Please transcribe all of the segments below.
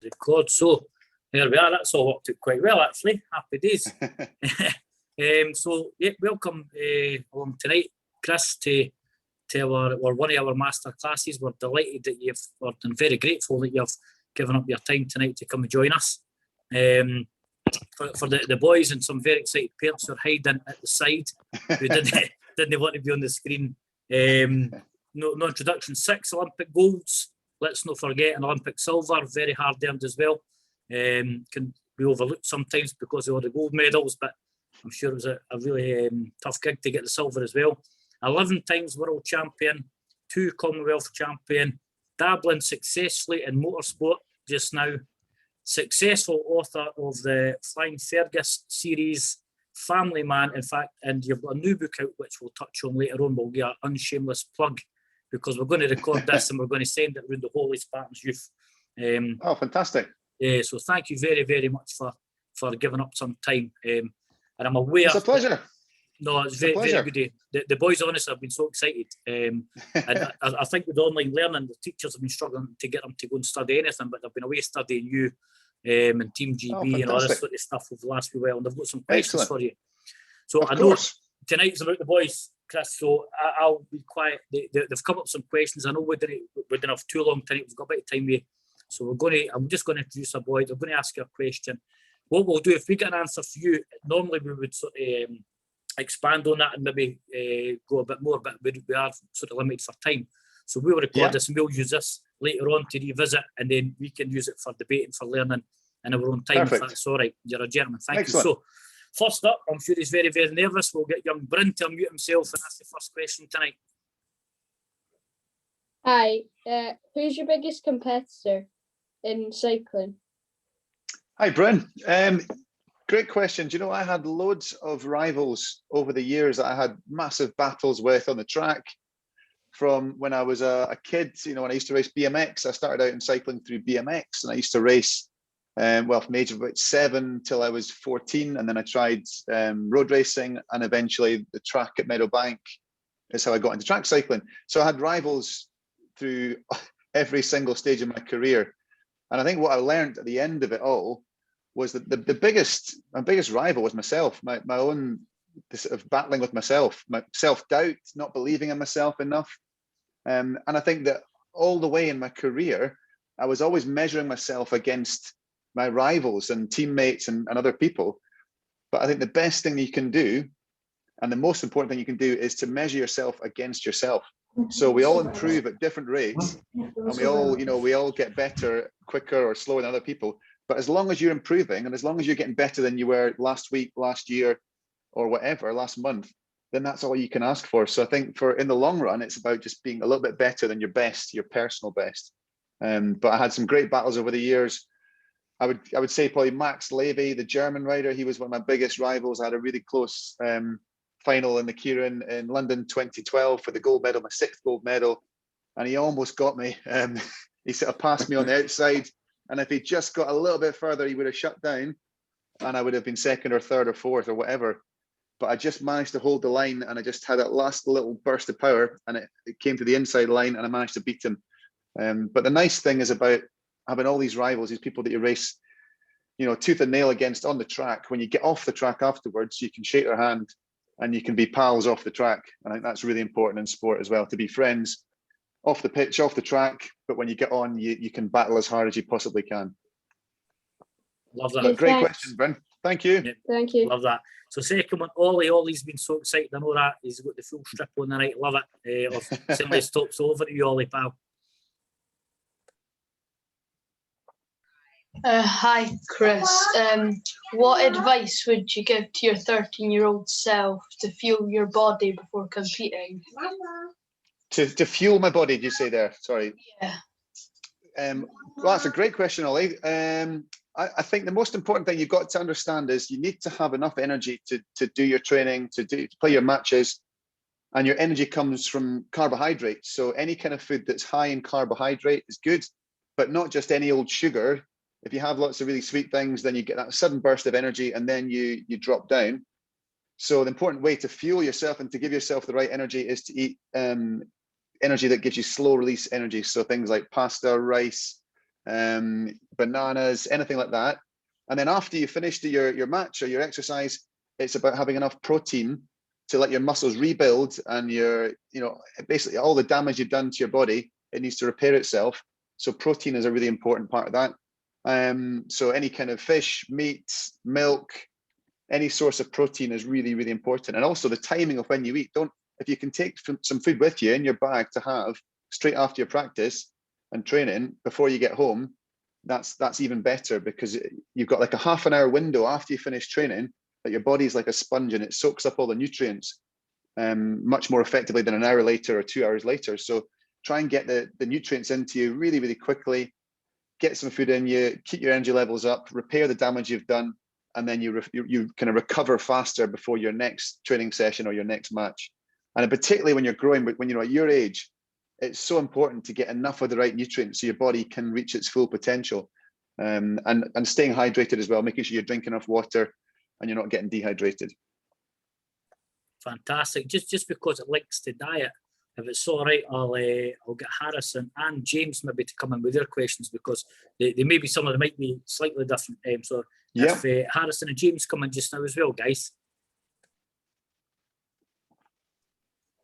record. So there we are. That's all worked out quite well, actually. Happy days. So yeah, welcome along tonight, Chris, to our one of our master classes. We're delighted that and very grateful that you've given up your time tonight to come and join us. For the boys and some very excited parents who are hiding at the side who didn't want to be on the screen. No introduction. 6 Olympic golds. Let's not forget an Olympic silver, very hard earned as well. Can be overlooked sometimes because of all the gold medals, but I'm sure it was a really tough gig to get the silver as well. 11 times world champion, 2 Commonwealth champion, dabbling successfully in motorsport just now. Successful author of the Flying Fergus series, family man, in fact, and you've got a new book out which we'll touch on later on. We'll get an unshameless plug because we're going to record this and we're going to send it around the whole of Spartans youth. Oh, fantastic. So thank you very, very much for giving up some time. And I'm aware... It's a pleasure. No, it's very, very good. The boys, honestly, have been so excited. And I think with online learning, the teachers have been struggling to get them to go and study anything, but they've been away studying you and Team GB and all this sort of stuff over the last wee while, and they've got some questions for you. So I know tonight's about the boys, Chris, so I'll be quiet. They've come up with some questions. I know we didn't have too long tonight. We've got a bit of time here. So I'm just going to introduce our boys. I'm going to ask you a question. What we'll do, if we get an answer for you, normally we would sort of expand on that and maybe go a bit more, but we are sort of limited for time. So we'll record this and we'll use this later on to revisit, and then we can use it for debate and for learning in our own time. Perfect. If that's all right. You're a gentleman. Thank you. So first up, I'm sure he's very, very nervous. We'll get young Bryn to unmute himself and ask the first question tonight. Hi, who's your biggest competitor in cycling? Hi, Bryn. Great question. Do you know, I had loads of rivals over the years that I had massive battles with on the track. From when I was a kid, you know, when I used to race BMX, I started out in cycling through BMX, and I used to race, from the age of about 7 till I was 14, and then I tried road racing, and eventually the track at Meadowbank is how I got into track cycling. So I had rivals through every single stage of my career, and I think what I learned at the end of it all was that my biggest rival was myself, my own sort of battling with myself, my self-doubt, not believing in myself enough. And I think that all the way in my career, I was always measuring myself against my rivals and teammates and other people. But I think the best thing you can do, and the most important thing you can do, is to measure yourself against yourself. So we all improve at different rates, and we all get better quicker or slower than other people. But as long as you're improving, and as long as you're getting better than you were last week, last year, or whatever, last month, then that's all you can ask for. So I think in the long run, it's about just being a little bit better than your best, your personal best. But I had some great battles over the years. I would say probably Max Levy, the German rider. He was one of my biggest rivals. I had a really close final in the Keirin in London 2012 for the gold medal, my 6th gold medal, and he almost got me. He sort of passed me on the outside, and if he just got a little bit further, he would have shut down, and I would have been 2nd or 3rd or 4th or whatever. But I just managed to hold the line, and I just had that last little burst of power, and it came to the inside line, and I managed to beat him. But the nice thing is about having all these rivals, these people that you race, you know, tooth and nail against on the track. When you get off the track afterwards, you can shake their hand and you can be pals off the track. And I think that's really important in sport as well, to be friends off the pitch, off the track. But when you get on, you can battle as hard as you possibly can. Love that. But great question, Bryn. Thank you. Yeah, thank you. Love that. So second one, Ollie's been so excited. I know that he's got the full strip on the night. Love it. Certainly stops over to you, Ollie, pal. Hi, Chris. What advice would you give to your 13-year-old self to fuel your body before competing? To fuel my body, did you say there? Sorry. Yeah. Well, that's a great question, Ollie. I think the most important thing you've got to understand is you need to have enough energy to do your training, to play your matches, and your energy comes from carbohydrates. So any kind of food that's high in carbohydrate is good, but not just any old sugar. If you have lots of really sweet things, then you get that sudden burst of energy, and then you drop down. So the important way to fuel yourself and to give yourself the right energy is to eat energy that gives you slow release energy. So things like pasta, rice, bananas, anything like that. And then after you finish your match or your exercise, it's about having enough protein to let your muscles rebuild, and basically all the damage you've done to your body, it needs to repair itself. So protein is a really important part of that. So any kind of fish, meat, milk, any source of protein is really, really important. And also the timing of when you eat. If you can take some food with you in your bag to have straight after your practice and training before you get home, that's even better, because you've got like a half an hour window after you finish training that your body's like a sponge and it soaks up all the nutrients much more effectively than an hour later or 2 hours later. So try and get the nutrients into you really, really quickly, get some food in you, keep your energy levels up, repair the damage you've done, and then you kind of recover faster before your next training session or your next match. And particularly when you're growing, but when you're at your age, it's so important to get enough of the right nutrients so your body can reach its full potential. And staying hydrated as well, making sure you're drinking enough water and you're not getting dehydrated. Fantastic. Just because it links to diet, if it's all right, I'll get Harrison and James maybe to come in with their questions, because they may be, some of them might be slightly different. So if Harrison and James come in just now as well, guys.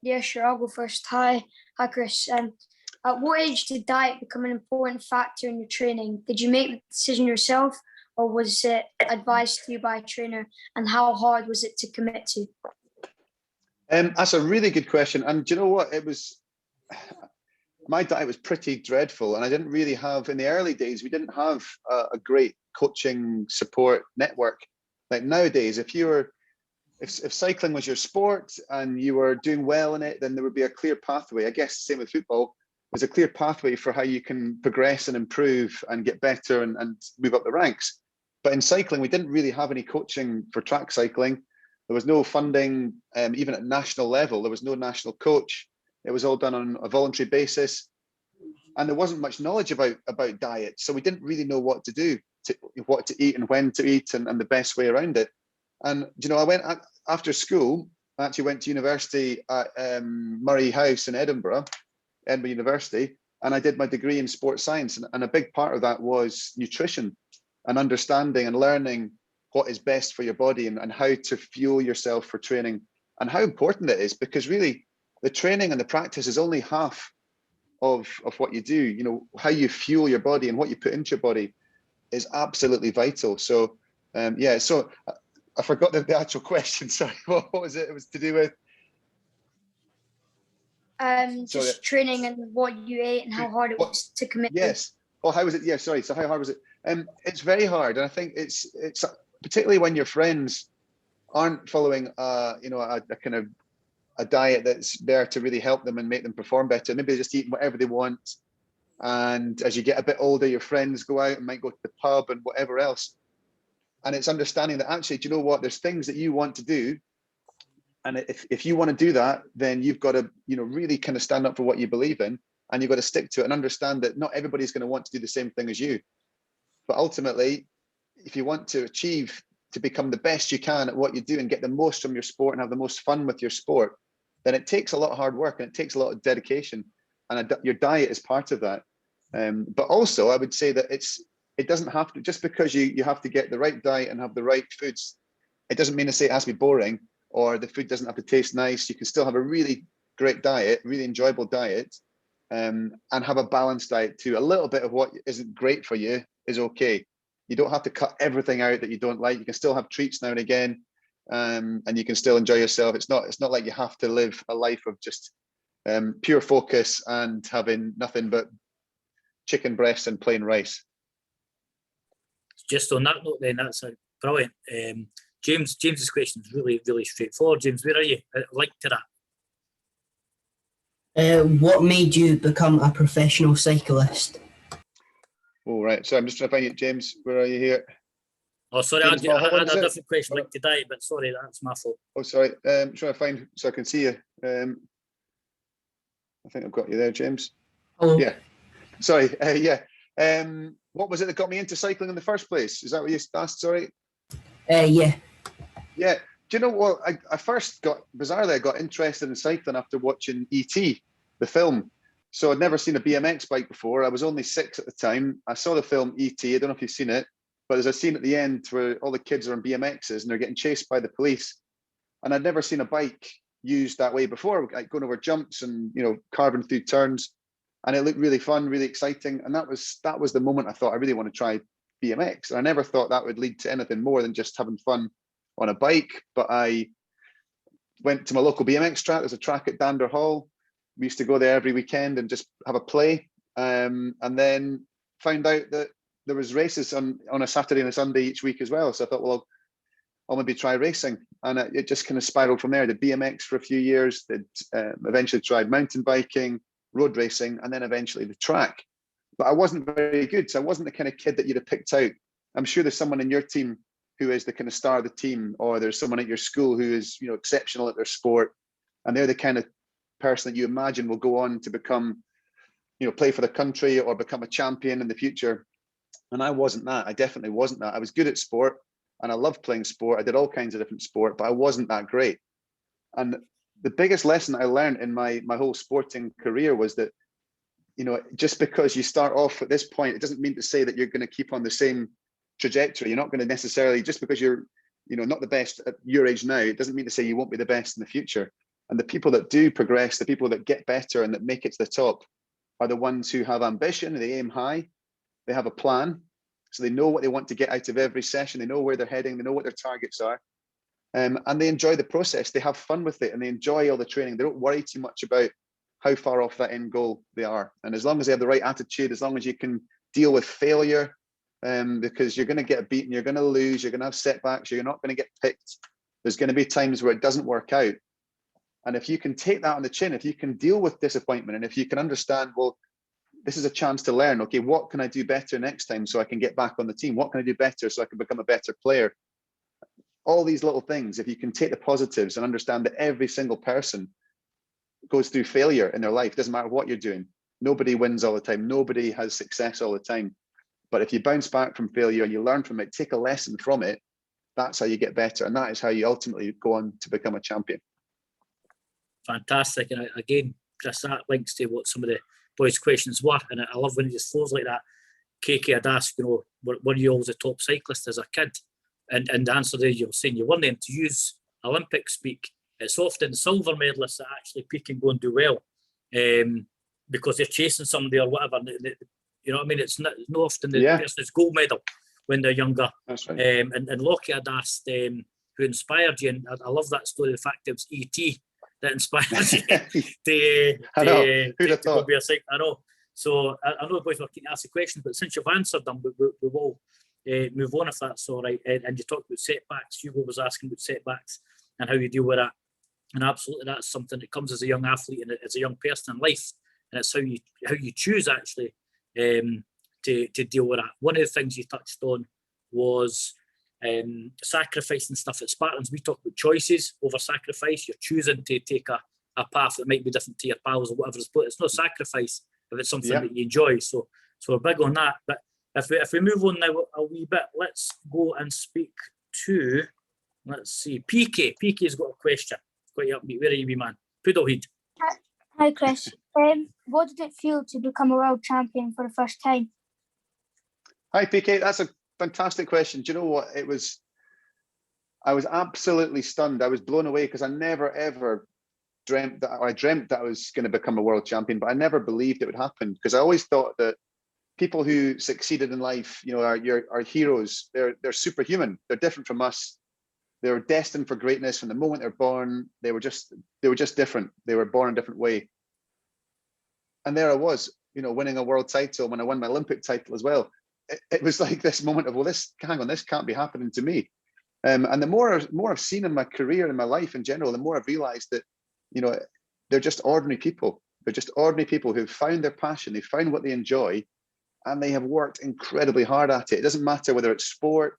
Yeah, sure. I'll go first. Hi, Chris. At what age did diet become an important factor in your training? Did you make the decision yourself, or was it advised to you by a trainer? And how hard was it to commit to? That's a really good question. And do you know what? My diet was pretty dreadful, and I didn't really have, in the early days, we didn't have a great coaching support network. Like nowadays, if cycling was your sport and you were doing well in it, then there would be a clear pathway. I guess same with football. There's a clear pathway for how you can progress and improve and get better and move up the ranks. But in cycling, we didn't really have any coaching for track cycling. There was no funding, even at national level. There was no national coach. It was all done on a voluntary basis. And there wasn't much knowledge about diet. So we didn't really know what to do, what to eat and when to eat, and the best way around it. And, I went after school, I actually went to university at Murray House in Edinburgh University, and I did my degree in sports science. And a big part of that was nutrition and understanding and learning what is best for your body and how to fuel yourself for training, and how important it is, because really the training and the practice is only half of what you do. How you fuel your body and what you put into your body is absolutely vital. So so I forgot the actual question. Sorry, what was it? It was to do with just training and what you ate and how hard it was to commit. Yes. Oh, how was it? Yeah, sorry. So how hard was it? It's very hard, and I think it's particularly when your friends aren't following a kind of a diet that's there to really help them and make them perform better. Maybe they just eat whatever they want, and as you get a bit older, your friends go out and might go to the pub and whatever else. And it's understanding that actually, do you know what? There's things that you want to do, and if you want to do that, then you've got to really kind of stand up for what you believe in, and you've got to stick to it and understand that not everybody's going to want to do the same thing as you. But ultimately, if you want to become the best you can at what you do and get the most from your sport and have the most fun with your sport, then it takes a lot of hard work and it takes a lot of dedication, and your diet is part of that. But also, I would say that it doesn't have to, just because you have to get the right diet and have the right foods, it doesn't mean to say it has to be boring or the food doesn't have to taste nice. You can still have a really great diet, really enjoyable diet, and have a balanced diet too. A little bit of what isn't great for you is okay. You don't have to cut everything out that you don't like. You can still have treats now and again, and you can still enjoy yourself. It's not like you have to live a life of just pure focus and having nothing but chicken breasts and plain rice. Just on that note, then, that's brilliant. James's question is really, really straightforward. James, where are you? Like to that. What made you become a professional cyclist? All right. So I'm just trying to find it. James, where are you here? Oh, sorry, I had a different question like today, but sorry, that's my fault. Oh, sorry. I'm trying to find so I can see you. I think I've got you there, James. Hello. Yeah. Sorry. Yeah. What was it that got me into cycling in the first place? Is that what you asked? Sorry. Yeah. Yeah. Do you know what? I first got interested in cycling after watching E.T., the film. So I'd never seen a BMX bike before. I was only 6 at the time. I saw the film E.T. I don't know if you've seen it, but there's a scene at the end where all the kids are on BMXs and they're getting chased by the police. And I'd never seen a bike used that way before, like going over jumps and, you know, carving through turns. And it looked really fun, really exciting. And that was the moment I thought I really want to try BMX. And I never thought that would lead to anything more than just having fun on a bike. But I went to my local BMX track. There's a track at Dander Hall. We used to go there every weekend and just have a play. And then found out that there was races on a Saturday and a Sunday each week as well. So I thought, well, I'll maybe try racing. And it just kind of spiraled from there. I did BMX for a few years, did eventually tried mountain biking, road racing, and then eventually the track. But I wasn't very good. So I wasn't the kind of kid that you'd have picked out. I'm sure there's someone in your team who is the kind of star of the team, or there's someone at your school who is, you know, exceptional at their sport. And they're the kind of person that you imagine will go on to become, you know, play for the country or become a champion in the future. And I wasn't that. I definitely wasn't that. I was good at sport and I loved playing sport. I did all kinds of different sport, but I wasn't that great. And the biggest lesson I learned in my whole sporting career was that, you know, just because you start off at this point, it doesn't mean to say that you're going to keep on the same trajectory. You're not going to necessarily, just because you're, you know, not the best at your age now, it doesn't mean to say you won't be the best in the future. And the people that do progress, the people that get better and that make it to the top are the ones who have ambition, they aim high, they have a plan. So they know what they want to get out of every session. They know where they're heading. They know what their targets are. And they enjoy the process. They have fun with it and they enjoy all the training. They don't worry too much about how far off that end goal they are. And as long as they have the right attitude, as long as you can deal with failure, because you're going to get beaten, you're going to lose, you're going to have setbacks, you're not going to get picked. There's going to be times where it doesn't work out. And if you can take that on the chin, if you can deal with disappointment, and if you can understand, well, this is a chance to learn, okay, what can I do better next time so I can get back on the team? What can I do better so I can become a better player? All these little things, if you can take the positives and understand that every single person goes through failure in their life, doesn't matter what you're doing. Nobody wins all the time. Nobody has success all the time. But if you bounce back from failure and you learn from it, take a lesson from it, that's how you get better. And that is how you ultimately go on to become a champion. Fantastic. And again, Chris, that links to what some of the boys' questions were. And I love when it just flows like that. KK, I'd ask, you know, were you always a top cyclist as a kid? And the answer there, you're saying you weren't. To use Olympic speak, it's often silver medalists that actually peak and go and do well because they're chasing somebody or whatever. You know what I mean? It's not often the person's gold medal when they're younger. That's right. And Lockie had asked who inspired you, and I love that story. The fact it was E.T. that inspired you to go be a cyclist. I know. So I know the boys were keen to ask the questions, but since you've answered them, we will move on if that's all right. And you talked about setbacks. Hugo was asking about setbacks and how you deal with that. And absolutely, that's something that comes as a young athlete and as a young person in life. And it's how you choose actually to deal with that. One of the things you touched on was sacrificing stuff at Spartans. We talk about choices over sacrifice. You're choosing to take a path that might be different to your pals or whatever. But it's no sacrifice if it's something that you enjoy. So we're big on that. But if we move on now a wee bit, let's go and speak to, let's see, PK. PK's got a question. Quite upbeat. Where are you, wee man? Poodlehead. Hi, Chris. What did it feel to become a world champion for the first time? Hi, PK. That's a fantastic question. Do you know what? I was absolutely stunned. I was blown away because I never, ever dreamt that I was going to become a world champion, but I never believed it would happen because I always thought that people who succeeded in life, you know, are heroes. They're superhuman. They're different from us. They were destined for greatness from the moment they're born. They were just different. They were born a different way. And there I was, you know, winning a world title when I won my Olympic title as well. It was like this moment of, well, this can't be happening to me. And the more I've seen in my career and my life in general, the more I've realized that, you know, they're just ordinary people. They're just ordinary people who've found their passion. They found what they enjoy, and they have worked incredibly hard at it. It doesn't matter whether it's sport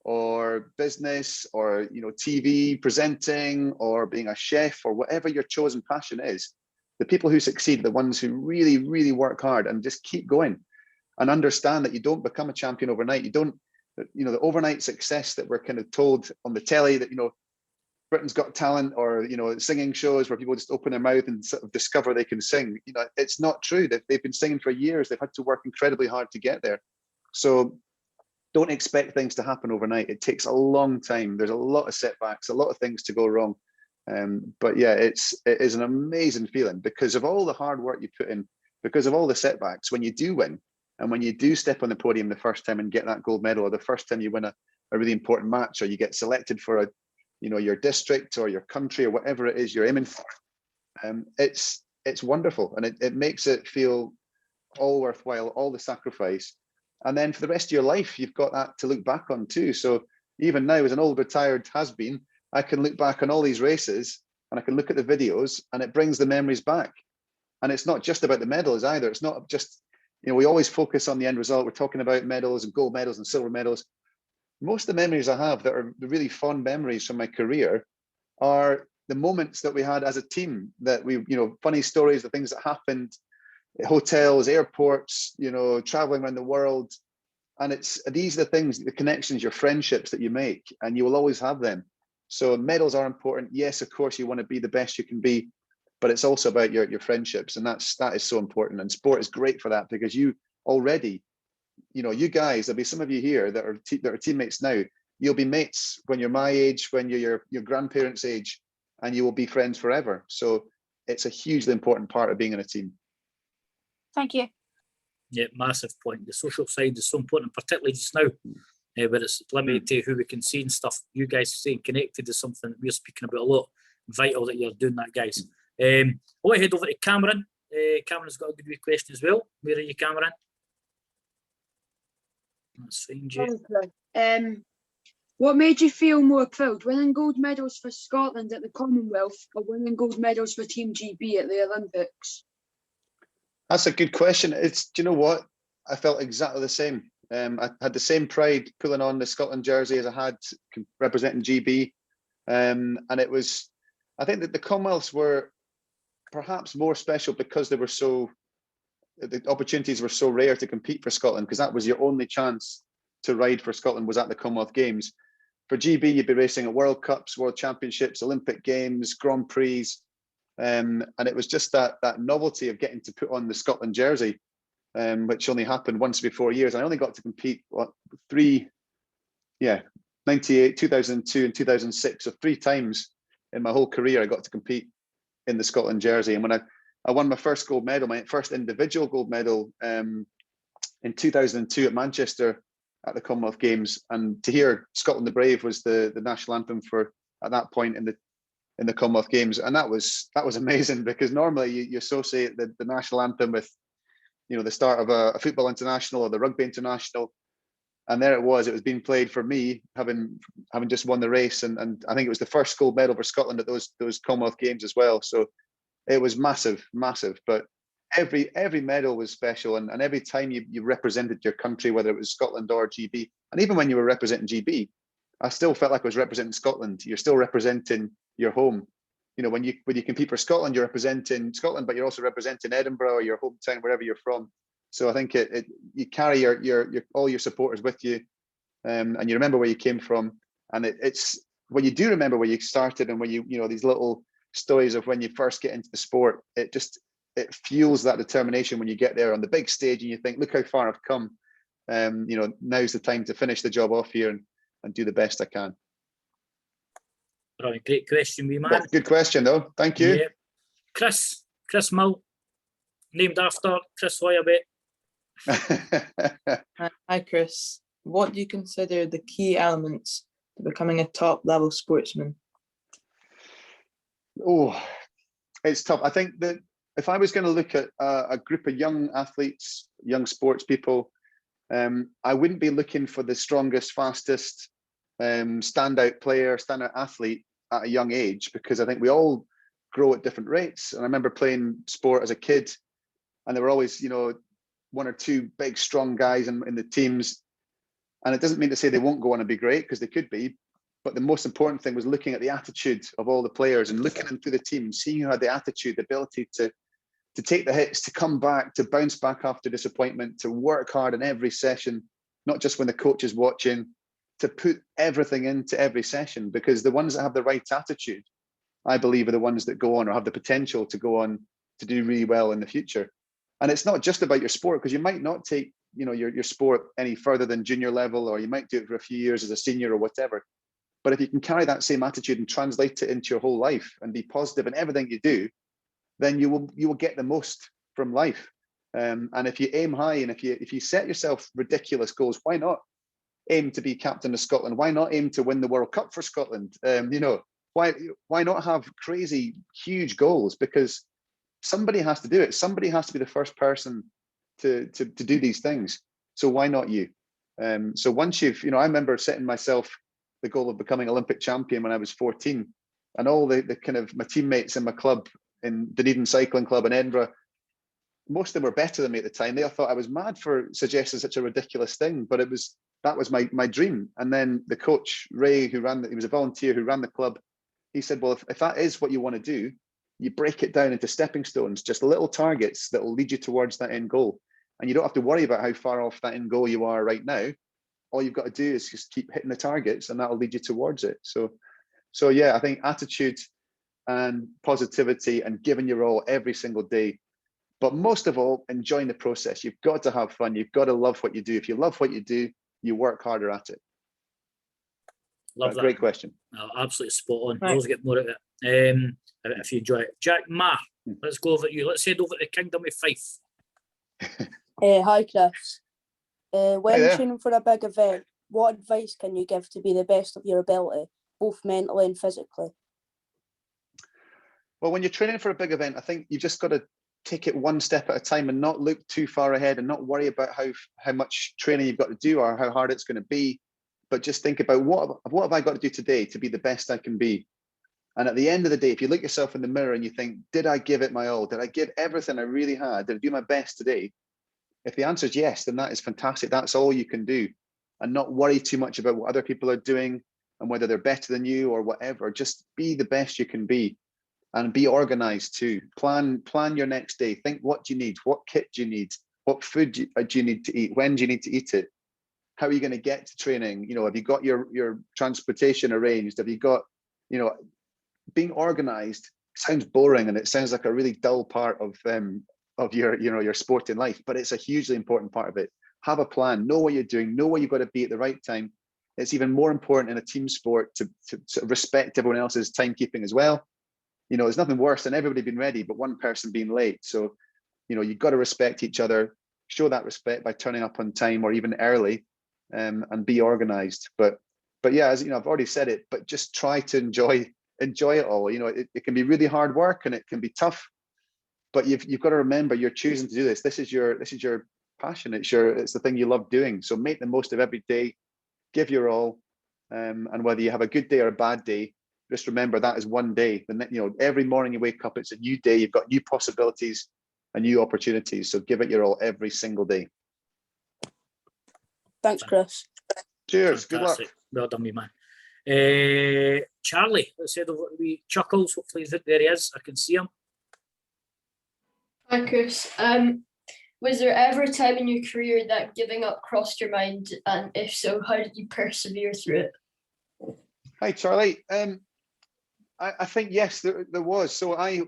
or business or, you know, TV presenting or being a chef or whatever your chosen passion is. The people who succeed are the ones who really, really work hard and just keep going and understand that you don't become a champion overnight. You don't, you know, the overnight success that we're kind of told on the telly that, you know, Britain's Got Talent, or singing shows where people just open their mouth and sort of discover they can sing. It's not true. They've been singing for years. They've had to work incredibly hard to get there. So don't expect things to happen overnight. It takes a long time. There's a lot of setbacks, a lot of things to go wrong. But yeah, it is an amazing feeling because of all the hard work you put in, because of all the setbacks. When you do win, and when you do step on the podium the first time and get that gold medal, or the first time you win a really important match, or you get selected for your district or your country or whatever it is you're aiming for, it's wonderful, and it makes it feel all worthwhile, all the sacrifice. And then for the rest of your life, you've got that to look back on too. So even now, as an old retired has-been, I can look back on all these races and I can look at the videos, and it brings the memories back. And it's not just about the medals either. It's not just, we always focus on the end result. We're talking about medals and gold medals and silver medals. Most of the memories I have that are the really fond memories from my career are the moments that we had as a team, that we, funny stories, the things that happened, hotels, airports, traveling around the world. And these are the things, the connections, your friendships that you make, and you will always have them. So medals are important. Yes, of course, you want to be the best you can be, but it's also about your friendships, and that is so important. And sport is great for that, because you already, you guys, there'll be some of you here that are teammates now. You'll be mates when you're my age, when you're your grandparents' age, and you will be friends forever. So it's a hugely important part of being in a team. Thank you. Yeah, massive point. The social side is so important, particularly just now, where it's limited to who we can see and stuff. You guys staying connected is something that we're speaking about a lot. Vital that you're doing that, guys. I want to head over to Cameron. Cameron's got a good question as well. Where are you, Cameron? Let's find you. What made you feel more proud, winning gold medals for Scotland at the Commonwealth or winning gold medals for Team GB at the Olympics? That's a good question. Do you know what? I felt exactly the same. I had the same pride pulling on the Scotland jersey as I had representing GB. And it was, I think that the Commonwealths were perhaps more special because the opportunities were so rare to compete for Scotland, because that was your only chance to ride for Scotland, was at the Commonwealth Games. For GB, you'd be racing at World Cups, World Championships, Olympic Games, Grand Prix. And it was just that novelty of getting to put on the Scotland jersey, which only happened once every 4 years. I only got to compete 98, 2002 and 2006. So 3 times in my whole career, I got to compete in the Scotland jersey. And when I won my first gold medal, my first individual gold medal in 2002 at Manchester at the Commonwealth Games, and to hear Scotland the Brave was the national anthem for at that point in the Commonwealth Games, and that was amazing, because normally you associate the national anthem with the start of a football international or the rugby international, and there it was being played for me, having just won the race, and I think it was the first gold medal for Scotland at those Commonwealth Games as well. So it was massive. But every medal was special, and every time you represented your country, whether it was Scotland or GB, and even when you were representing GB, I still felt like I was representing Scotland. You're still representing your home. When you compete for Scotland, you're representing Scotland, but you're also representing Edinburgh or your hometown, wherever you're from. So I think you carry your all your supporters with you, and you remember where you came from. And it's when you do remember where you started, and when these little stories of when you first get into the sport, it fuels that determination when you get there on the big stage and you think, look how far I've come. Now's the time to finish the job off here and do the best I can. Right, great question, wee man. Yeah, good question, though. Thank you. Yeah. Chris Mill, named after Chris Hoyabet. Hi, Chris. What do you consider the key elements to becoming a top-level sportsman? Oh, it's tough. I think that if I was going to look at a group of young athletes, young sports people, I wouldn't be looking for the strongest, fastest, standout player, standout athlete at a young age, because I think we all grow at different rates. And I remember playing sport as a kid, and there were always, 1 or 2 big, strong guys in the teams. And it doesn't mean to say they won't go on and be great, because they could be. But the most important thing was looking at the attitude of all the players and looking into the team, seeing who had the attitude, the ability to take the hits, to come back, to bounce back after disappointment, to work hard in every session, not just when the coach is watching. to put everything into every session, because the ones that have the right attitude, I believe, are the ones that go on or have the potential to go on to do really well in the future. And it's not just about your sport, because you might not take, you know, your sport any further than junior level, or you might do it for a few years as a senior or whatever. But if you can carry that same attitude and translate it into your whole life and be positive in everything you do, then you will get the most from life. And if you aim high, and if you set yourself ridiculous goals, why not aim to be captain of Scotland? Why not aim to win the World Cup for Scotland? You know, why not have crazy, huge goals? Because somebody has to do it. Somebody has to be the first person to do these things. So why not you? So once you've, you know, I remember setting myself the goal of becoming Olympic champion when I was 14, and all the kind of my teammates in my club, in Dunedin Cycling Club in Edinburgh, most of them were better than me at the time. They all thought I was mad for suggesting such a ridiculous thing, but that was my dream. And then the coach, Ray, he was a volunteer who ran the club, he said, well, if that is what you want to do, you break it down into stepping stones, just little targets that will lead you towards that end goal. And you don't have to worry about how far off that end goal you are right now. All you've got to do is just keep hitting the targets, and that'll lead you towards it. So yeah, I think attitude and positivity and giving your all every single day, but most of all, enjoying the process. You've got to have fun. You've got to love what you do. If you love what you do, you work harder at it. Love that. Great question. No, absolutely spot on. Right. Always get more out of it. If you enjoy it. Jack Ma, let's go over to you. Let's head over to Kingdom of Fife. Hi, Chris. When there. training for a big event, what advice can you give to be the best of your ability, both mentally and physically? Well, when you're training for a big event, I think you've just got to take it one step at a time and not look too far ahead, and not worry about how much training you've got to do or how hard it's going to be, but just think about what have I got to do today to be the best I can be. And at the end of the day, if you look yourself in the mirror and you think, did I give it my all? Did I give everything I really had? Did I do my best today? If the answer is yes, then that is fantastic. That's all you can do. And not worry too much about what other people are doing and whether they're better than you or whatever. Just be the best you can be, and be organized too. Plan your next day. Think, what do you need? What kit do you need? What food do you need to eat? When do you need to eat it? How are you going to get to training? You know, have you got your transportation arranged? Have you got, you know, being organized sounds boring, and it sounds like a really dull part of your, you know, your sporting life, but it's a hugely important part of it. Have a plan, know what you're doing, know where you've got to be at the right time. It's even more important in a team sport to respect everyone else's timekeeping as well. You know, there's nothing worse than everybody being ready, but one person being late. So, you know, you've got to respect each other, show that respect by turning up on time or even early, and be organized. But yeah, as you know, I've already said it, but just try to enjoy it all. You know, it can be really hard work and it can be tough, but you've got to remember you're choosing to do this. This is your passion. It's the thing you love doing. So make the most of every day, give your all, and whether you have a good day or a bad day, just remember that is one day. And you know, every morning you wake up, it's a new day. You've got new possibilities and new opportunities. So give it your all every single day. Thanks, Chris. Cheers. Fantastic. Good luck. Well done, me man. Charlie, let's head over to wee Chuckles. Hopefully there he is. I can see him. Hi, Chris. Was there ever a time in your career that giving up crossed your mind? And if so, how did you persevere through it? Hi, Charlie. I think, yes, there was. So I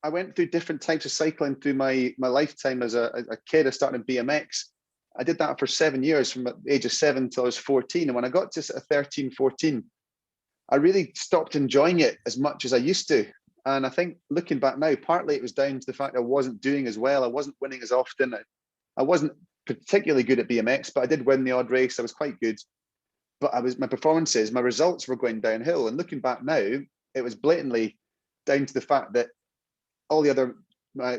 went through different types of cycling through my lifetime as a kid. I started in BMX. I did that for 7 years, from the age of 7 till I was 14. And when I got to 13, 14, I really stopped enjoying it as much as I used to. And I think looking back now, partly it was down to the fact I wasn't doing as well. I wasn't winning as often. I wasn't particularly good at BMX, but I did win the odd race. I was quite good. But my results were going downhill. And looking back now, it was blatantly down to the fact that all the other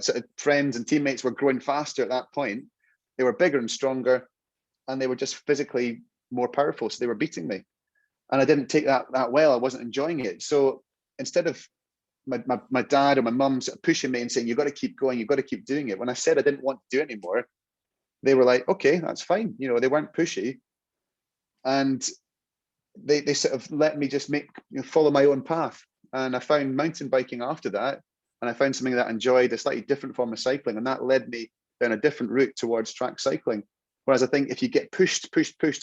sort of friends and teammates were growing faster at that point. They were bigger and stronger, and they were just physically more powerful. So they were beating me. And I didn't take that well. I wasn't enjoying it. So instead of my dad or my mum sort of pushing me and saying, you've got to keep going, you've got to keep doing it, when I said I didn't want to do it anymore, they were like, okay, that's fine. You know, they weren't pushy. And they sort of let me just follow my own path. And I found mountain biking after that. And I found something that I enjoyed, a slightly different form of cycling. And that led me down a different route towards track cycling. Whereas I think if you get pushed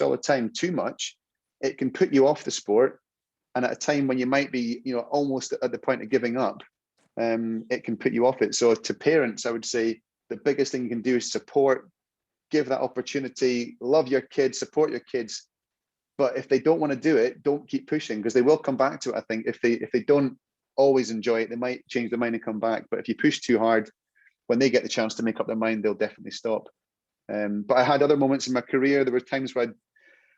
all the time too much, it can put you off the sport. And at a time when you might be, you know, almost at the point of giving up, it can put you off it. So to parents, I would say the biggest thing you can do is support, give that opportunity, love your kids, support your kids. But if they don't want to do it, don't keep pushing, because they will come back to it. I think if they don't always enjoy it, they might change their mind and come back. But if you push too hard, when they get the chance to make up their mind, they'll definitely stop. But I had other moments in my career. There were times where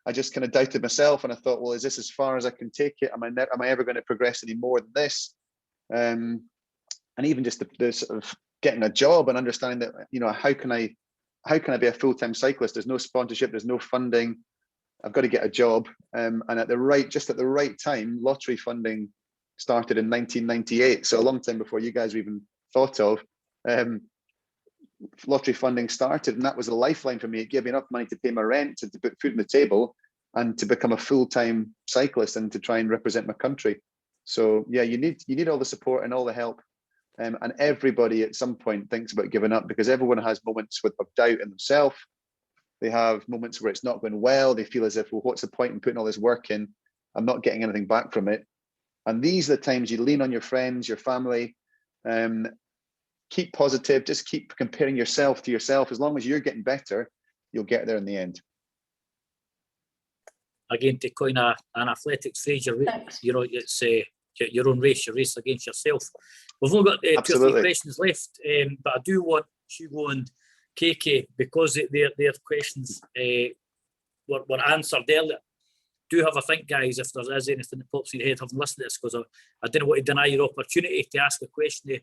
I just kind of doubted myself, and I thought, well, is this as far as I can take it? Am I ever going to progress any more than this? And even just the sort of getting a job and understanding that, you know, how can I be a full-time cyclist? There's no sponsorship, there's no funding. I've got to get a job. And at the right time, lottery funding started in 1998. So a long time before you guys were even thought of. Lottery funding started, and that was a lifeline for me. It gave me enough money to pay my rent, to put food on the table, and to become a full-time cyclist and to try and represent my country. So yeah, you need all the support and all the help. And everybody at some point thinks about giving up, because everyone has moments of doubt in themselves. They have moments where it's not going well. They feel as if, well, what's the point in putting all this work in? I'm not getting anything back from it. And these are the times you lean on your friends, your family. Keep positive, just keep comparing yourself to yourself. As long as you're getting better, you'll get there in the end. Again, to coin an athletics phrase, you know, it's your own race, your race against yourself. We've only got 2 or 3 questions left, but I do want Hugo and KK, because their questions were answered earlier. Do have a think, guys, if there is anything that pops in your head having listened to this, because I didn't want to deny your opportunity to ask a question to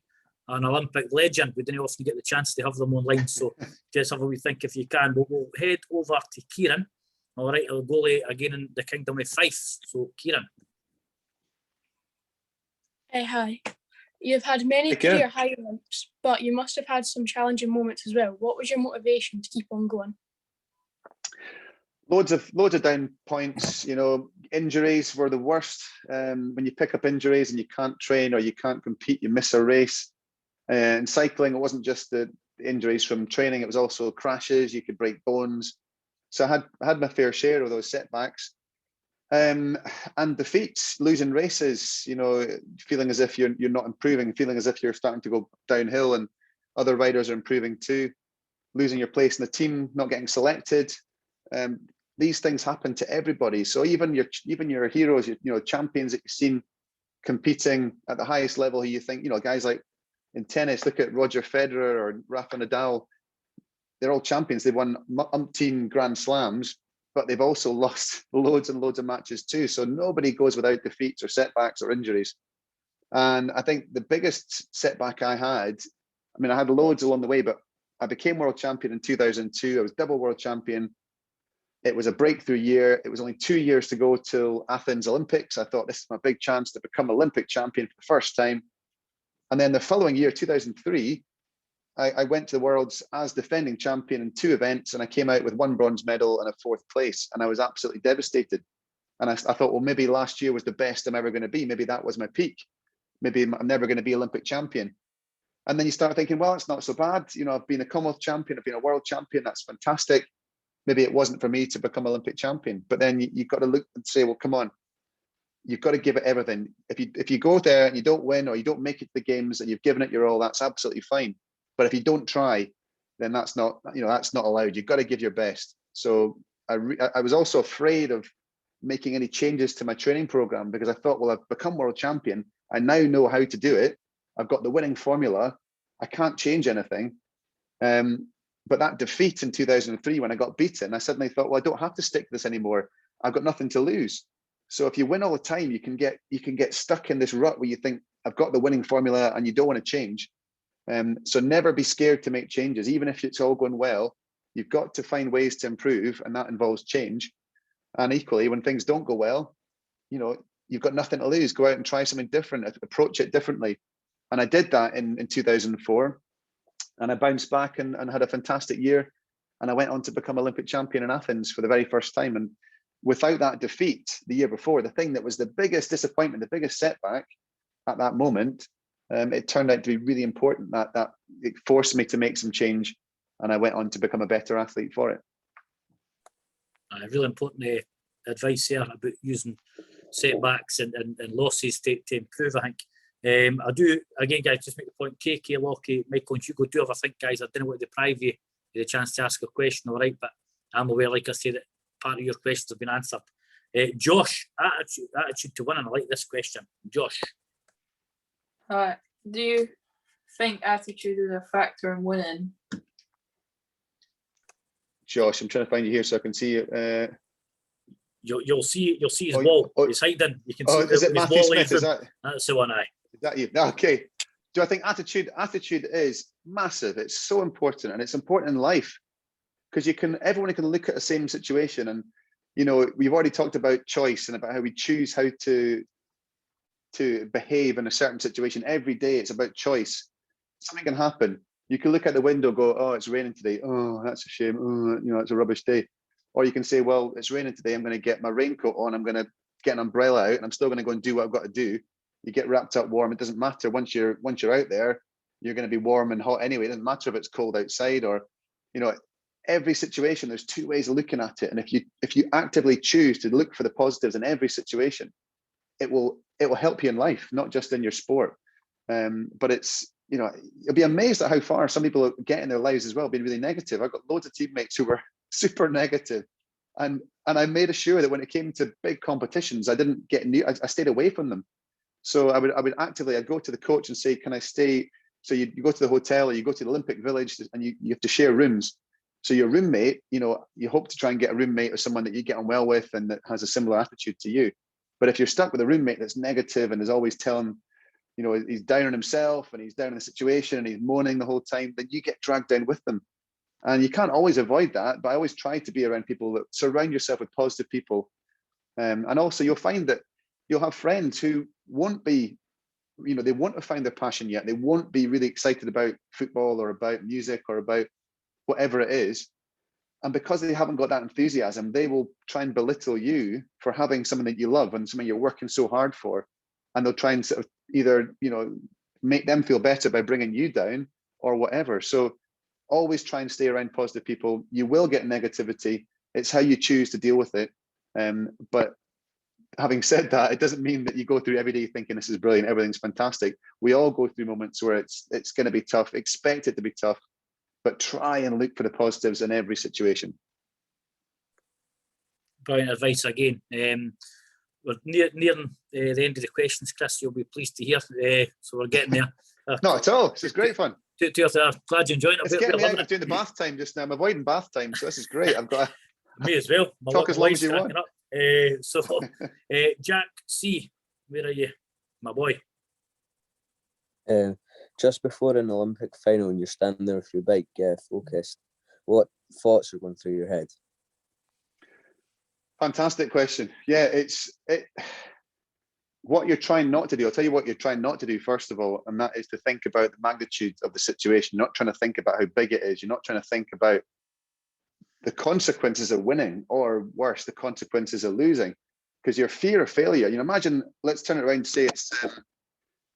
an Olympic legend. We didn't often get the chance to have them online, so just have a wee think if you can. But we'll head over to Kieran. All right, I'll go again in the Kingdom of Fife. So, Kieran. Hey, hi. You've had many career highlights, but you must have had some challenging moments as well. What was your motivation to keep on going? Loads of down points. You know, injuries were the worst. When you pick up injuries and you can't train or you can't compete, you miss a race. And cycling, it wasn't just the injuries from training; it was also crashes. You could break bones. So I had my fair share of those setbacks. And defeats, losing races, you know, feeling as if you're not improving, feeling as if you're starting to go downhill and other riders are improving too, losing your place in the team, not getting selected. These things happen to everybody. So even your heroes, you know, champions that you've seen competing at the highest level, you think, you know, guys like in tennis, look at Roger Federer or Rafa Nadal. They're all champions. They've won umpteen Grand Slams, but they've also lost loads and loads of matches too. So nobody goes without defeats or setbacks or injuries. And I think the biggest setback I had, I mean, I had loads along the way, but I became world champion in 2002. I was double world champion. It was a breakthrough year. It was only 2 years to go till Athens Olympics. I thought, this is my big chance to become Olympic champion for the first time. And then the following year, 2003, I went to the Worlds as defending champion in 2 events, and I came out with 1 bronze medal and a 4th place, and I was absolutely devastated. And I thought, well, maybe last year was the best I'm ever going to be. Maybe that was my peak. Maybe I'm never going to be Olympic champion. And then you start thinking, well, it's not so bad. You know, I've been a Commonwealth champion, I've been a world champion. That's fantastic. Maybe it wasn't for me to become Olympic champion. But then you've got to look and say, well, come on, you've got to give it everything. If you go there and you don't win or you don't make it to the games and you've given it your all, that's absolutely fine. But if you don't try, then that's not allowed. You've got to give your best. So I was also afraid of making any changes to my training program, because I thought, well, I've become world champion. I now know how to do it. I've got the winning formula. I can't change anything. But that defeat in 2003, when I got beaten, I suddenly thought, well, I don't have to stick to this anymore. I've got nothing to lose. So if you win all the time, you can get stuck in this rut where you think, I've got the winning formula, and you don't want to change. So never be scared to make changes, even if it's all going well. You've got to find ways to improve, and that involves change. And equally, when things don't go well, you know, you've got nothing to lose. Go out and try something different, approach it differently. And I did that in 2004, and I bounced back and had a fantastic year. And I went on to become Olympic champion in Athens for the very first time. And without that defeat the year before, the thing that was the biggest disappointment, the biggest setback at that moment, it turned out to be really important. That it forced me to make some change, and I went on to become a better athlete for it. Really important advice there about using setbacks and losses to improve, I think. I do, again, guys, just make the point, KK, Lockie, Michael and Hugo do have, I think, guys, I didn't want to deprive you of the chance to ask a question, all right, but I'm aware, like I said, that part of your questions have been answered. Josh, attitude to win, and I like this question. Josh. Do you think attitude is a factor in winning? Josh, I'm trying to find you here so I can see you. You'll see his wall. He's hiding. You can see is it Matthew Smith? That's the one. Is that you? Okay. Do I think attitude is massive? It's so important, and it's important in life because everyone can look at the same situation, and we've already talked about choice and about how we choose how to behave in a certain situation. Every day it's about choice. Something can happen. You can look out the window, go, oh, it's raining today. Oh, that's a shame. Oh, it's a rubbish day. Or you can say, well, it's raining today. I'm going to get my raincoat on. I'm going to get an umbrella out, and I'm still going to go and do what I've got to do. You get wrapped up warm. It doesn't matter. Once you're out there, you're going to be warm and hot anyway. It doesn't matter if it's cold outside or, every situation. There's two ways of looking at it, and if you actively choose to look for the positives in every situation, it will help you in life, not just in your sport. But it's you'll be amazed at how far some people get in their lives as well, being really negative. I've got loads of teammates who were super negative, and I made sure that when it came to big competitions, I didn't get near. I stayed away from them. So I'd go to the coach and say, can I stay? So you go to the hotel or you go to the Olympic Village, and you have to share rooms. So your roommate, you hope to try and get a roommate or someone that you get on well with and that has a similar attitude to you. But if you're stuck with a roommate that's negative and is always telling, he's down on himself and he's down in the situation and he's moaning the whole time, then you get dragged down with them. And you can't always avoid that, but I always try to be around people that surround yourself with positive people. And also you'll find that you'll have friends who won't be, they won't have found their passion yet. They won't be really excited about football or about music or about whatever it is. And because they haven't got that enthusiasm, they will try and belittle you for having something that you love and something you're working so hard for. And they'll try and sort of either, make them feel better by bringing you down or whatever. So always try and stay around positive people. You will get negativity. It's how you choose to deal with it. But having said that, it doesn't mean that you go through every day thinking this is brilliant, everything's fantastic. We all go through moments where it's going to be tough. Expect it to be tough, but try and look for the positives in every situation. Brilliant advice again. We're nearing the end of the questions, Chris. You'll be pleased to hear. So we're getting there. Not at all. This is great fun. Glad you enjoyed it. It's getting me out of doing the bath time just now. I'm avoiding bath time, so this is great. I've got me as well. Talk as long as you want. Jack C, where are you, my boy? Just before an Olympic final and you're standing there with your bike focused, what thoughts are going through your head? Fantastic question. Yeah, what you're trying not to do. I'll tell you what you're trying not to do first of all, and that is to think about the magnitude of the situation. You're not trying to think about how big it is. You're not trying to think about the consequences of winning, or worse, the consequences of losing, because your fear of failure. Imagine, let's turn it around and say it's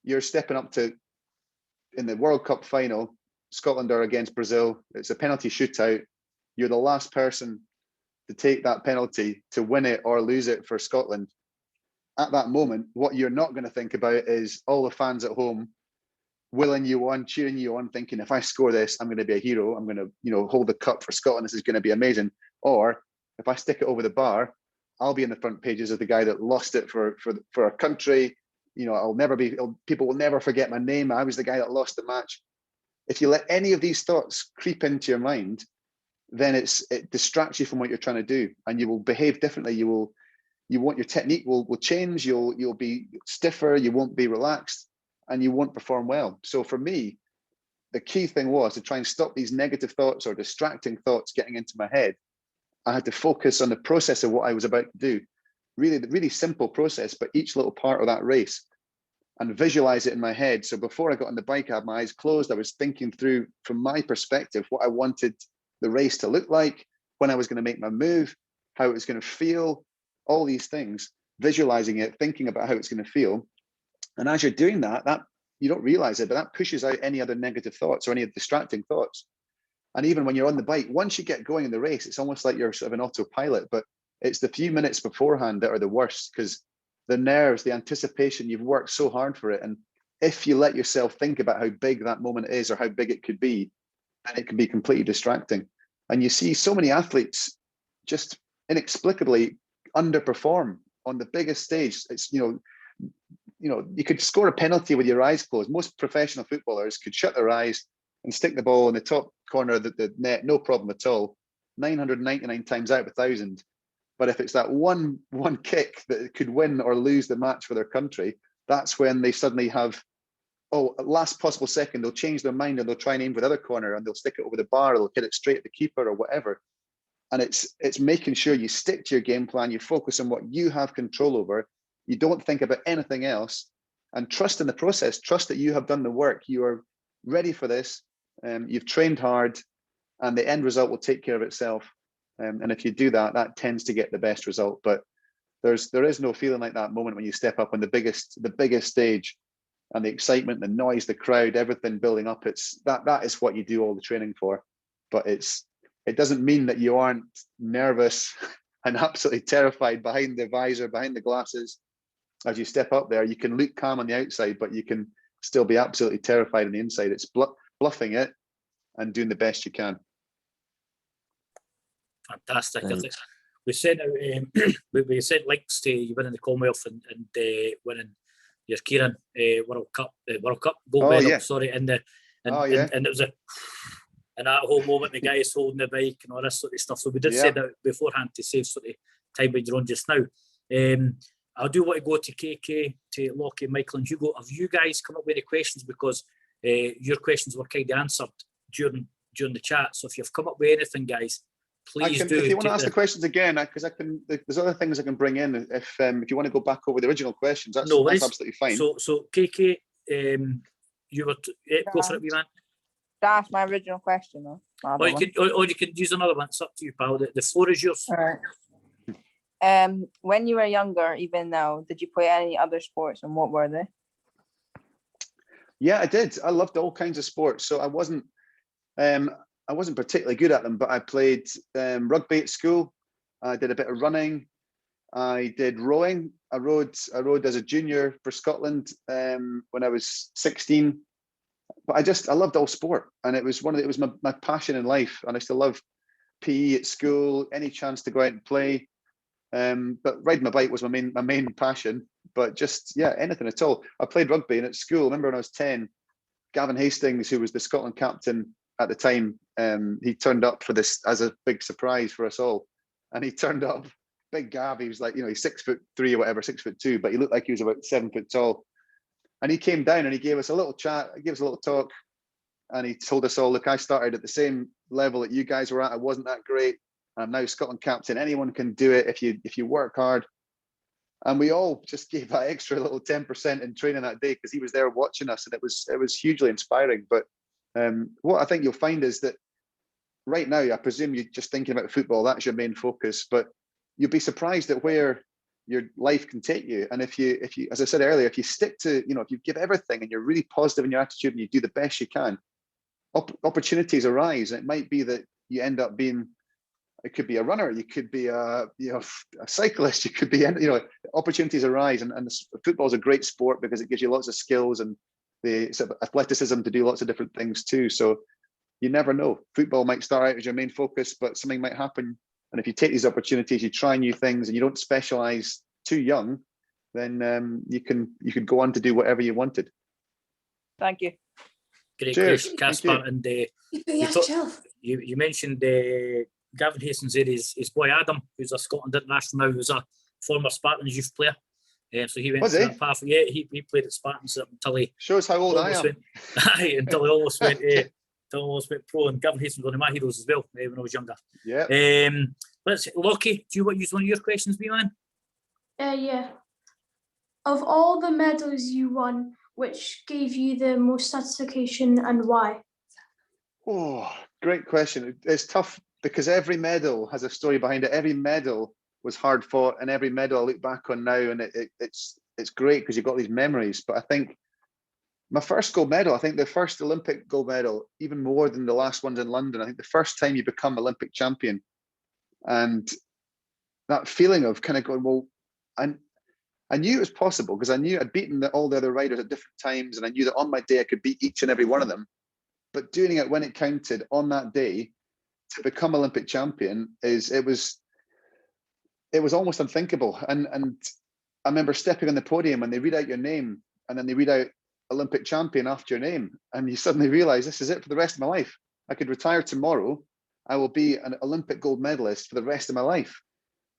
you're stepping up to in the World Cup final, Scotland are against Brazil. It's a penalty shootout. You're the last person to take that penalty to win it or lose it for Scotland. At that moment, what you're not going to think about is all the fans at home willing you on, cheering you on, thinking, if I score this, I'm going to be a hero. I'm going to, hold the cup for Scotland. This is going to be amazing. Or if I stick it over the bar, I'll be in the front pages of the guy that lost it for our country. People will never forget my name. I was the guy that lost the match. If you let any of these thoughts creep into your mind, then it distracts you from what you're trying to do, and you will behave differently. Your technique will change. You'll be stiffer. You won't be relaxed, and you won't perform well. So for me, the key thing was to try and stop these negative thoughts or distracting thoughts getting into my head. I had to focus on the process of what I was about to do. Really simple process, but each little part of that race, and visualize it in my head. So before I got on the bike, I had my eyes closed. I was thinking through, from my perspective, what I wanted the race to look like, when I was going to make my move, how it was going to feel, all these things, visualizing it, thinking about how it's going to feel. And as you're doing that you don't realize it, but that pushes out any other negative thoughts or any distracting thoughts. And even when you're on the bike, once you get going in the race, it's almost like you're sort of an autopilot. But It's the few minutes beforehand that are the worst, because the nerves, the anticipation, you've worked so hard for it. And if you let yourself think about how big that moment is or how big it could be, then it can be completely distracting. And you see so many athletes just inexplicably underperform on the biggest stage. It's, you could score a penalty with your eyes closed. Most professional footballers could shut their eyes and stick the ball in the top corner of the net, no problem at all, 999 times out of 1,000. But if it's that one kick that could win or lose the match for their country, that's when they suddenly have, last possible second, they'll change their mind and they'll try and aim for the other corner and they'll stick it over the bar, or they'll hit it straight at the keeper or whatever. And it's making sure you stick to your game plan, you focus on what you have control over, you don't think about anything else, and trust in the process, trust that you have done the work, you are ready for this, you've trained hard, and the end result will take care of itself. And if you do that, that tends to get the best result. But there is no feeling like that moment when you step up on the biggest stage, and the excitement, the noise, the crowd, everything building up. That is what you do all the training for. But it doesn't mean that you aren't nervous and absolutely terrified behind the visor, behind the glasses. As you step up there, you can look calm on the outside, but you can still be absolutely terrified on the inside. It's bluffing it and doing the best you can. Fantastic. I think we sent out we sent links to you winning the Commonwealth and winning your Kieran World Cup gold medal. Yeah. Sorry, and it was an at-home moment. The guy is holding the bike and all this sort of stuff. So we did say that beforehand to save sort of time when you're on just now. I do want to go to KK, to Lockie, Michael, and Hugo. Have you guys come up with the questions, because your questions were kind of answered during the chat? So if you've come up with anything, guys, please do. If you want to ask the questions again, because there's other things I can bring in. If you want to go back over the original questions, that's absolutely fine. So KK, you were go for it, wee man. That's my original question, though. Or you can use another one. It's up to you, pal. The floor is yours. All right. When you were younger, even now, did you play any other sports, and what were they? Yeah, I did. I loved all kinds of sports. So I wasn't particularly good at them, but I played rugby at school. I did a bit of running. I did rowing. I rowed as a junior for Scotland when I was 16. But I loved all sport, and it was my passion in life. And I still love PE at school. Any chance to go out and play. But riding my bike was my main passion. But just anything at all. I played rugby, and at school, I remember when I was 10, Gavin Hastings, who was the Scotland captain at the time, he turned up for this as a big surprise for us all. And he turned up, big Gav. He was like, he's 6'3" or whatever, 6'2", but he looked like he was about 7 foot tall. And he came down and he gave us a little chat, he gave us a little talk, and he told us all, look, I started at the same level that you guys were at. I wasn't that great. I'm now Scotland captain. Anyone can do it if you work hard. And we all just gave that extra little 10% in training that day, because he was there watching us, and it was hugely inspiring. But what I think you'll find is that right now, I presume you're just thinking about football, that's your main focus, but you'll be surprised at where your life can take you. And if you, as I said earlier, if you stick to, if you give everything and you're really positive in your attitude and you do the best you can, opportunities arise. And it might be that you end up being, it could be a runner, you could be a cyclist, you could be, opportunities arise. And football is a great sport because it gives you lots of skills and the sort of athleticism to do lots of different things too. So you never know. Football might start out as your main focus, but something might happen. And if you take these opportunities, you try new things, and you don't specialize too young, then you could go on to do whatever you wanted. Thank you. Great question, Caspar. And you mentioned Gavin Hastings there, his boy Adam, who's a Scotland international now, who's a former Spartans youth player. So he went through that path. Yeah, he played at Spartans until he shows how old I am. Until he almost went pro. And Gavin Hastings was one of my heroes as well when I was younger. Yeah. Let's Lockie, do you want to use one of your questions, wee man? Yeah. Of all the medals you won, which gave you the most satisfaction and why? Oh, great question. It's tough because every medal has a story behind it. Every medal was hard fought, and every medal I look back on now, and it's great because you've got these memories. But I think my first gold medal, I think the first Olympic gold medal, even more than the last ones in London, I think the first time you become Olympic champion, and that feeling of kind of going, well, I knew it was possible because I knew I'd beaten all the other riders at different times, and I knew that on my day I could beat each and every one of them. But doing it when it counted on that day to become Olympic champion it was almost unthinkable. And I remember stepping on the podium and they read out your name, and then they read out Olympic champion after your name, and you suddenly realize this is it for the rest of my life. I could retire tomorrow. I will be an Olympic gold medalist for the rest of my life.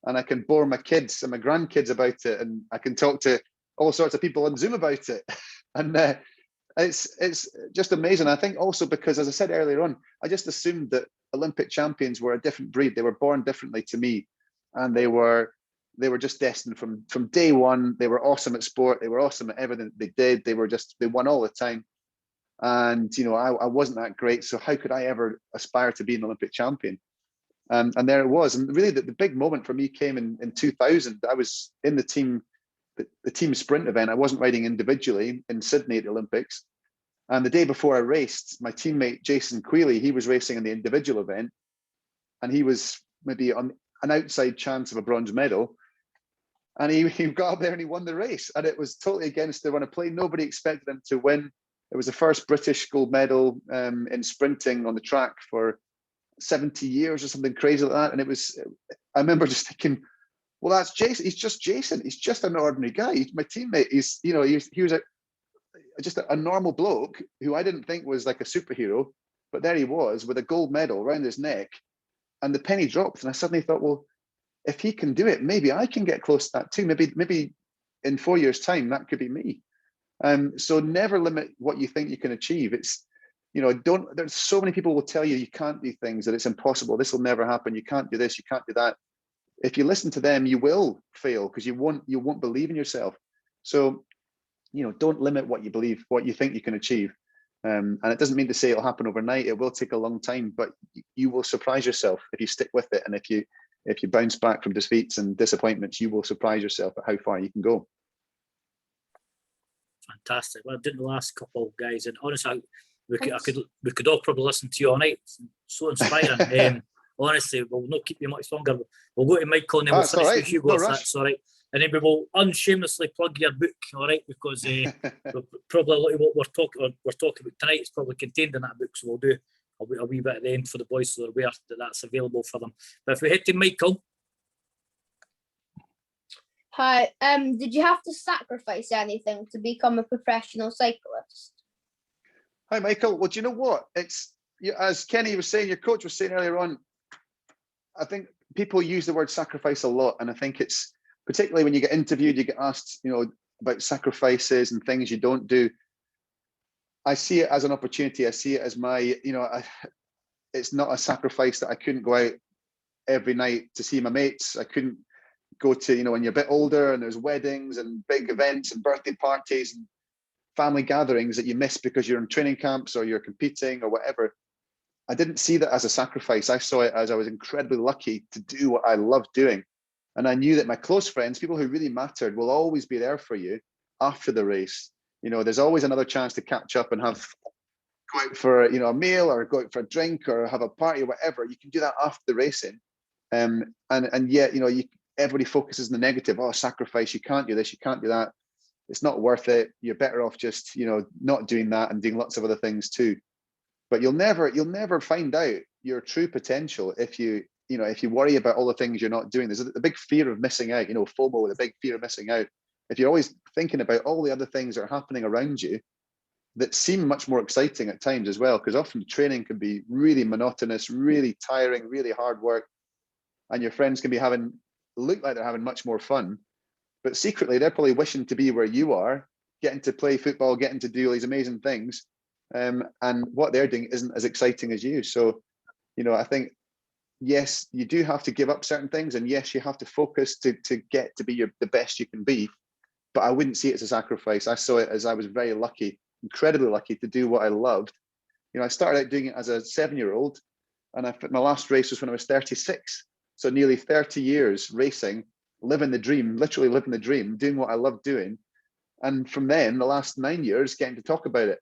And I can bore my kids and my grandkids about it, and I can talk to all sorts of people on Zoom about it. And it's just amazing. I think also because, as I said earlier on, I just assumed that Olympic champions were a different breed. They were born differently to me, and they were just destined from day one. They were awesome at sport. They were awesome at everything they did. They won all the time. And I wasn't that great, so how could I ever aspire to be an Olympic champion? And there it was. And really the big moment for me came in 2000. I was in the team sprint event. I wasn't riding individually in Sydney at the Olympics. And the day before I raced, my teammate Jason Quealy, he was racing in the individual event, and he was maybe on an outside chance of a bronze medal. And he got up there and he won the race. And it was totally against the run of play. Nobody expected him to win. It was the first British gold medal in sprinting on the track for 70 years or something crazy like that. And I remember just thinking, well, that's Jason. He's just Jason. He's just an ordinary guy. He's my teammate. He was just a normal bloke who I didn't think was like a superhero, but there he was with a gold medal around his neck, and the penny dropped. And I suddenly thought, well, if he can do it, maybe I can get close to that too. Maybe in 4 years' time, that could be me. So never limit what you think you can achieve. It's, there's so many people will tell you can't do things, that it's impossible. This will never happen. You can't do this. You can't do that. If you listen to them, you will fail because you won't believe in yourself. So, don't limit what you believe, what you think you can achieve. And it doesn't mean to say it'll happen overnight. It will take a long time, but you will surprise yourself if you stick with it. And if you bounce back from defeats and disappointments, you will surprise yourself at how far you can go. Fantastic. Well, I did the last couple, guys, and honestly, we could all probably listen to you all night. It's so inspiring. Honestly, we'll not keep you much longer. We'll go to Michael and then we'll finish with Hugo, if that's all right. And then we will unshamelessly plug your book, all right? Because probably a lot of what we're talking about tonight is probably contained in that book. So we'll do a wee bit at the end for the boys so they're aware that that's available for them. But if we head to Michael. Hi. Did you have to sacrifice anything to become a professional cyclist? Hi, Michael. Well, do you know what? It's, as Kenny was saying, your coach was saying earlier on, I think people use the word sacrifice a lot. And I think it's, particularly when you get interviewed, you get asked, about sacrifices and things you don't do. I see it as an opportunity. I see it as my, it's not a sacrifice that I couldn't go out every night to see my mates. I couldn't go to, when you're a bit older and there's weddings and big events and birthday parties and family gatherings that you miss because you're in training camps or you're competing or whatever. I didn't see that as a sacrifice. I saw it as I was incredibly lucky to do what I loved doing. And I knew that my close friends, people who really mattered, will always be there for you after the race. There's always another chance to catch up and go out for a meal or go out for a drink or have a party or whatever. You can do that after the racing. And yet, everybody focuses on the negative. Oh, sacrifice, you can't do this, you can't do that. It's not worth it. You're better off just, not doing that and doing lots of other things too. But you'll never find out your true potential if you worry about all the things you're not doing. There's a big fear of missing out, FOMO, the big fear of missing out. If you're always thinking about all the other things that are happening around you that seem much more exciting at times as well, because often training can be really monotonous, really tiring, really hard work, and your friends can be look like they're having much more fun, but secretly they're probably wishing to be where you are, getting to play football, getting to do all these amazing things, and what they're doing isn't as exciting as you. So, I think, yes, you do have to give up certain things, and yes, you have to focus to get to be the best you can be, but I wouldn't see it as a sacrifice. I saw it as I was very lucky, incredibly lucky to do what I loved. I started out doing it as a 7-year-old, and my last race was when I was 36. So nearly 30 years racing, living the dream, literally living the dream, doing what I love doing. And from then, the last 9 years, getting to talk about it.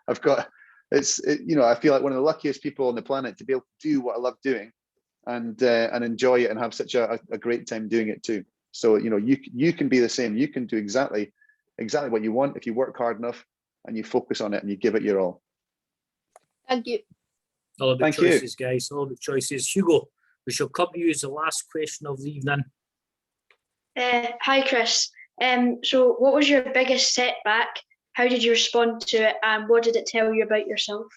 I feel like one of the luckiest people on the planet to be able to do what I love doing and enjoy it and have such a great time doing it too. So, you know, you can be the same. You can do exactly what you want if you work hard enough and you focus on it and you give it your all. Thank you. All about Thank choices, guys. All about choices. Hugo, we shall come to you as the last question of the evening. Hi, Chris. So what was your biggest setback? How did you respond to it? And what did it tell you about yourself?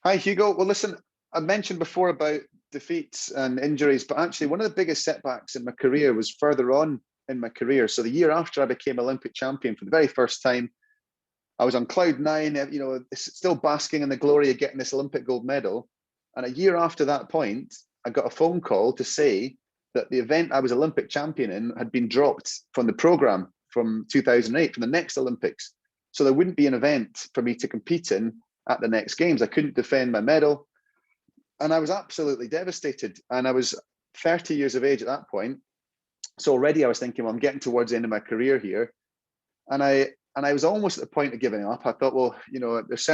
Hi, Hugo. Well, listen, I mentioned before about defeats and injuries, but actually one of the biggest setbacks in my career was further on in my career. So the year after I became Olympic champion for the very first time, I was on cloud nine, you know, still basking in the glory of getting this Olympic gold medal. And a year after that point, I got a phone call to say that the event I was Olympic champion in had been dropped from the program from 2008, from the next Olympics. So there wouldn't be an event for me to compete in at the next games. I couldn't defend my medal. And I was absolutely devastated. And I was 30 years of age at that point. So already I was thinking, well, I'm getting towards the end of my career here. And I was almost at the point of giving up. I thought, well, you know, there's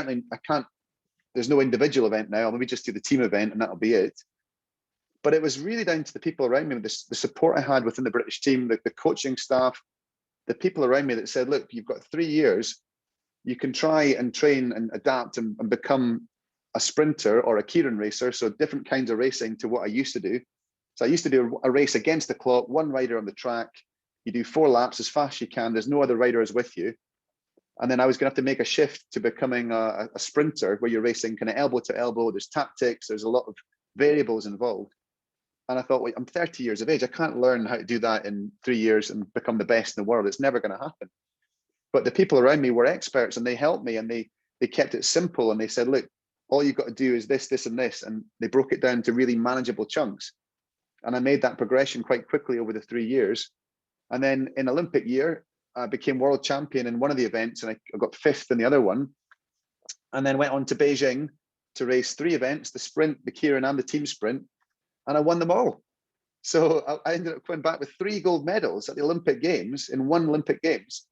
no individual event now. I'll maybe just do the team event and that'll be it. But it was really down to the people around me, the support I had within the British team, the coaching staff, the people around me that said, look, you've got 3 years. You can try and train and adapt and become a sprinter or a keirin racer. So different kinds of racing to what I used to do. So I used to do a race against the clock, one rider on the track. You do 4 laps as fast as you can. There's no other riders with you. And then I was going to have to make a shift to becoming a sprinter where you're racing kind of elbow to elbow. There's tactics. There's a lot of variables involved. And I thought, well, I'm 30 years of age. I can't learn how to do that in 3 years and become the best in the world. It's never going to happen. But the people around me were experts and they helped me and they kept it simple. And they said, look, all you've got to do is this, this, and this. And they broke it down to really manageable chunks. And I made that progression quite quickly over the 3 years. And then in Olympic year, I became world champion in one of the events and I got 5th in the other one. And then went on to Beijing to race 3 events, the sprint, the keirin and the team sprint. And I won them all. So I ended up coming back with 3 gold medals at the Olympic Games in one Olympic Games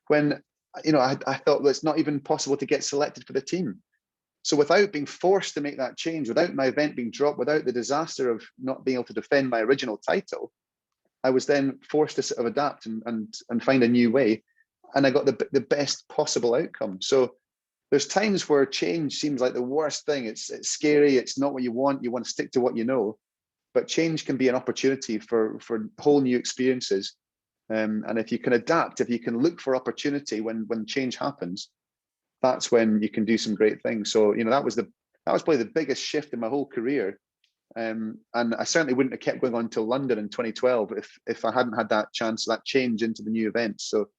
when, you know, I thought, well, it's not even possible to get selected for the team. So without being forced to make that change, without my event being dropped, without the disaster of not being able to defend my original title, I was then forced to sort of adapt and find a new way. And I got the best possible outcome. So there's times where change seems like the worst thing. It's scary. It's not what you want. You want to stick to what you know. But change can be an opportunity for whole new experiences. And if you can adapt, if you can look for opportunity when change happens, that's when you can do some great things. So, you know, that was probably the biggest shift in my whole career. And I certainly wouldn't have kept going on till London in 2012 if I hadn't had that chance, that change into the new events. So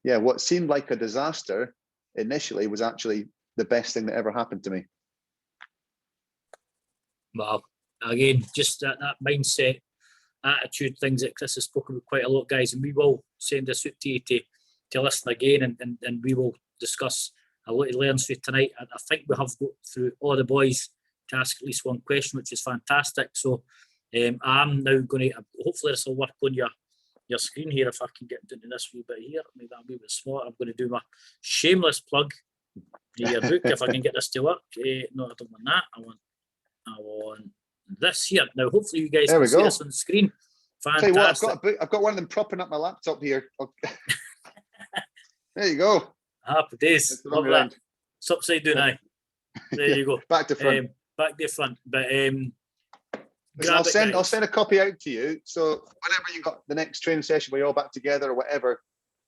yeah, what seemed like a disaster initially was actually the best thing that ever happened to me. Well, again, just that mindset, attitude, things that Chris has spoken about quite a lot, guys, and we will send this out to you to listen again, and we will discuss a lot to learn through tonight. I think we have got through all the boys to ask at least one question, which is fantastic. So I'm now going to, hopefully this will work on your screen here if I can get into this wee bit here. Maybe that'll be a bit smart. I'm going to do my shameless plug in your book if I can get this to work. No, I don't want that. I want this here. Now, hopefully you guys can see this on the screen. Fantastic. Tell you what, I've got one of them propping up my laptop here. There you go. Happy days. Love that. It's upside down now. There you go. Back to front. Back to front. But I'll send a copy out to you. So whenever you got the next training session where you're all back together or whatever,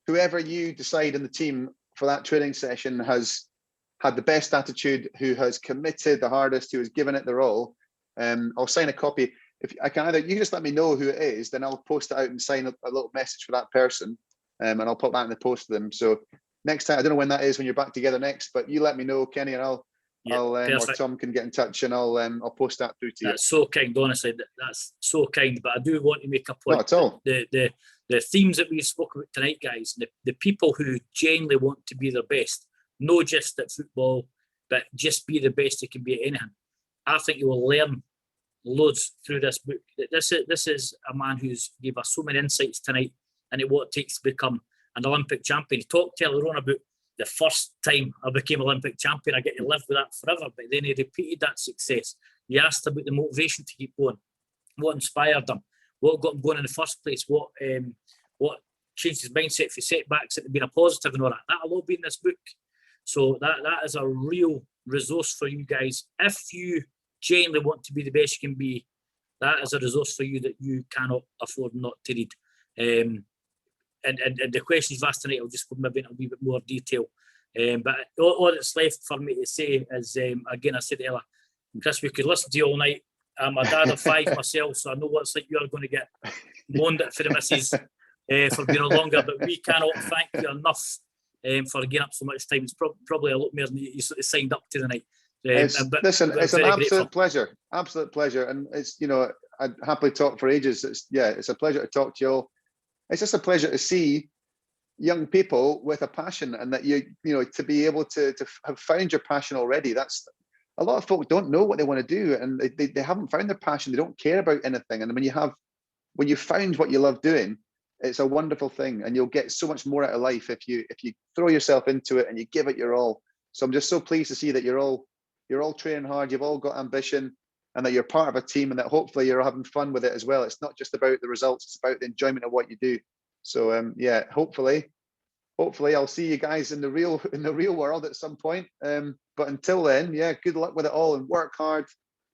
whoever you decide in the team for that training session has had the best attitude, who has committed the hardest, who has given it their all. I'll sign a copy. If I can either, you just let me know who it is, then I'll post it out and sign a little message for that person, and I'll put that in the post to them. So next time, I don't know when that is when you're back together next, but you let me know, Kenny, and I'll or Tom can get in touch and I'll post that through to you. That's so kind, honestly. That's so kind. But I do want to make a point. Not at all. The themes that we've spoken about tonight, guys, the people who genuinely want to be their best, not just at football, but just be the best they can be at anything. I think you will learn loads through this book. This is a man who's gave us so many insights tonight into what it takes to become an Olympic champion. He talked earlier on about the first time I became Olympic champion. I get to live with that forever. But then he repeated that success. You asked about the motivation to keep going. What inspired him? What got him going in the first place? What changed his mindset for setbacks into being a positive and all that? That'll all be in this book. So that is a real resource for you guys. If you genuinely want to be the best you can be, that is a resource for you that you cannot afford not to read. And the questions you've asked tonight, I'll just go maybe in a wee bit more detail. But all that's left for me to say is, again, I said earlier, Chris, we could listen to you all night. I'm a dad of 5 myself, so I know what it's like. You're going to get moaned at for the missus for being on longer, but we cannot thank you enough for giving up so much time. It's probably a lot more than you signed up to tonight. Listen, it's an absolute pleasure. Absolute pleasure. And it's, you know, I'd happily talk for ages. It's a pleasure to talk to you all. It's just a pleasure to see young people with a passion, and that you know, to be able to have found your passion already. That's a lot of folk don't know what they want to do, and they haven't found their passion. They don't care about anything. And when you found what you love doing, it's a wonderful thing, and you'll get so much more out of life if you throw yourself into it and you give it your all. So I'm just so pleased to see that you're all training hard. You've all got ambition, and that you're part of a team, and that hopefully you're having fun with it as well. It's not just about the results; it's about the enjoyment of what you do. So yeah, hopefully I'll see you guys in the real world at some point. But until then, yeah, good luck with it all, and work hard,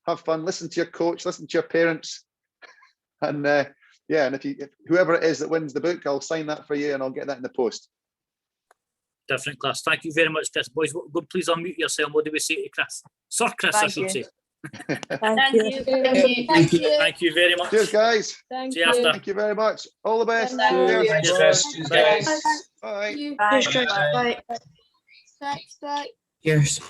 have fun, listen to your coach, listen to your parents, and yeah, and if whoever it is that wins the book, I'll sign that for you, and I'll get that in the post. Different class. Thank you very much, Chris. Boys, go please unmute yourself. What do we say to Chris? Sir Chris, I should say. Thank you. Thank you very much. Cheers, guys. Thank See you after. Thank you very much. All the best. Cheers. Bye. Bye. Thanks, bye. Cheers.